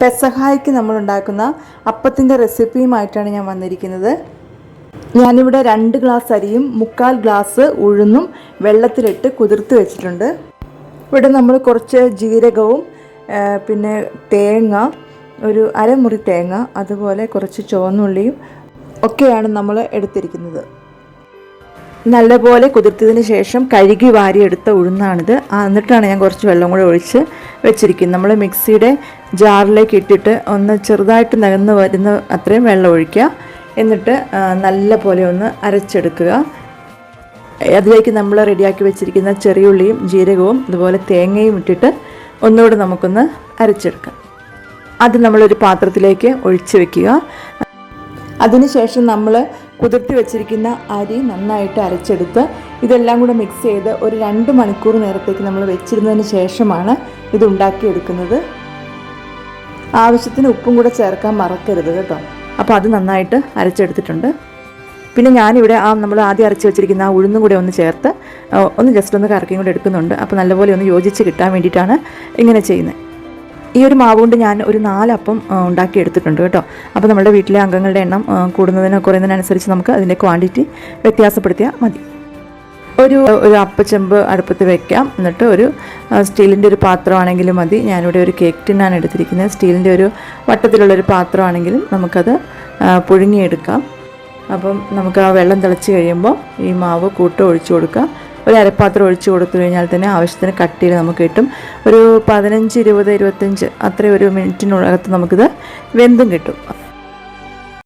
പെസഹായ്ക്ക് നമ്മൾ ഉണ്ടാക്കുന്ന അപ്പത്തിൻ്റെ റെസിപ്പിയുമായിട്ടാണ് ഞാൻ വന്നിരിക്കുന്നത്. ഞാനിവിടെ 2 ഗ്ലാസ് അരിയും 3/4 ഗ്ലാസ് ഉഴുന്നും വെള്ളത്തിലിട്ട് കുതിർത്ത് വെച്ചിട്ടുണ്ട്. ഇവിടെ നമ്മൾ കുറച്ച് ജീരകവും പിന്നെ തേങ്ങ, ഒരു അരമുറി തേങ്ങ, അതുപോലെ കുറച്ച് ചുവന്നുള്ളിയും ഒക്കെയാണ് നമ്മൾ എടുത്തിരിക്കുന്നത്. നല്ലപോലെ കുതിർത്തതിന് ശേഷം കഴുകി വാരിയെടുത്ത ഉഴുന്നാണിത്. എന്നിട്ടാണ് ഞാൻ കുറച്ച് വെള്ളം കൂടെ ഒഴിച്ച് വെച്ചിരിക്കുന്നത്. നമ്മൾ മിക്സിയുടെ ജാറിലേക്ക് ഇട്ടിട്ട് ഒന്ന് ചെറുതായിട്ട് നകന്ന് വരുന്ന അത്രയും വെള്ളം ഒഴിക്കുക. എന്നിട്ട് നല്ല പോലെ ഒന്ന് അരച്ചെടുക്കുക. അതിലേക്ക് നമ്മൾ റെഡിയാക്കി വെച്ചിരിക്കുന്ന ചെറിയുള്ളിയും ജീരകവും അതുപോലെ തേങ്ങയും ഇട്ടിട്ട് ഒന്നുകൂടെ നമുക്കൊന്ന് അരച്ചെടുക്കാം. അത് നമ്മളൊരു പാത്രത്തിലേക്ക് ഒഴിച്ച് വെക്കുക. അതിനുശേഷം നമ്മൾ കുതിർത്തി വെച്ചിരിക്കുന്ന അരി നന്നായിട്ട് അരച്ചെടുത്ത് ഇതെല്ലാം കൂടെ മിക്സ് ചെയ്ത് ഒരു 2 മണിക്കൂർ നേരത്തേക്ക് നമ്മൾ വെച്ചിരുന്നതിന് ശേഷമാണ് ഇത് ഉണ്ടാക്കിയെടുക്കുന്നത്. ആവശ്യത്തിന് ഉപ്പും കൂടെ ചേർക്കാൻ മറക്കരുത് കേട്ടോ. അപ്പോൾ അത് നന്നായിട്ട് അരച്ചെടുത്തിട്ടുണ്ട്. പിന്നെ ഞാനിവിടെ നമ്മൾ ആദ്യം അരച്ച് വെച്ചിരിക്കുന്ന ആ ഉഴുന്നും കൂടെ ഒന്ന് ചേർത്ത് ഒന്ന് ജസ്റ്റ് ഒന്ന് കറക്കിയും കൂടെ എടുക്കുന്നുണ്ട്. അപ്പോൾ നല്ലപോലെ ഒന്ന് യോജിച്ച് കിട്ടാൻ വേണ്ടിയിട്ടാണ് ഇങ്ങനെ ചെയ്യുന്നത്. ഈ ഒരു മാവ് കൊണ്ട് ഞാൻ ഒരു 4 അപ്പം ഉണ്ടാക്കി എടുത്തിട്ടുണ്ട് കേട്ടോ. അപ്പോൾ നമ്മുടെ വീട്ടിലെ അംഗങ്ങളുടെ എണ്ണം കൂടുന്നതിനോ കുറയുന്നതിനനുസരിച്ച് നമുക്ക് അതിൻ്റെ ക്വാണ്ടിറ്റി വ്യത്യാസപ്പെടുത്തിയാൽ മതി. ഒരു അപ്പച്ചെമ്പ് അടുപ്പത്ത് വെക്കാം. എന്നിട്ട് ഒരു സ്റ്റീലിൻ്റെ ഒരു പാത്രമാണെങ്കിലും മതി. ഞാനിവിടെ ഒരു കേക്ക് ടിന്നാണ് എടുത്തിരിക്കുന്നത്. സ്റ്റീലിൻ്റെ ഒരു വട്ടത്തിലുള്ളൊരു പാത്രമാണെങ്കിലും നമുക്കത് പുഴുങ്ങിയെടുക്കാം. അപ്പം നമുക്ക് ആ വെള്ളം തിളച്ച് കഴിയുമ്പോൾ ഈ മാവ് കൂട്ട് ഒഴിച്ചു കൊടുക്കുക. ഒരു അരപ്പാത്രം ഒഴിച്ചു കൊടുത്തു കഴിഞ്ഞാൽ തന്നെ ആവശ്യത്തിന് കട്ടിയിൽ നമുക്ക് കിട്ടും. ഒരു 15, 20, 25 അത്രയും ഒരു മിനിറ്റിനുള്ളകത്ത് നമുക്കിത് വെന്തും കിട്ടും.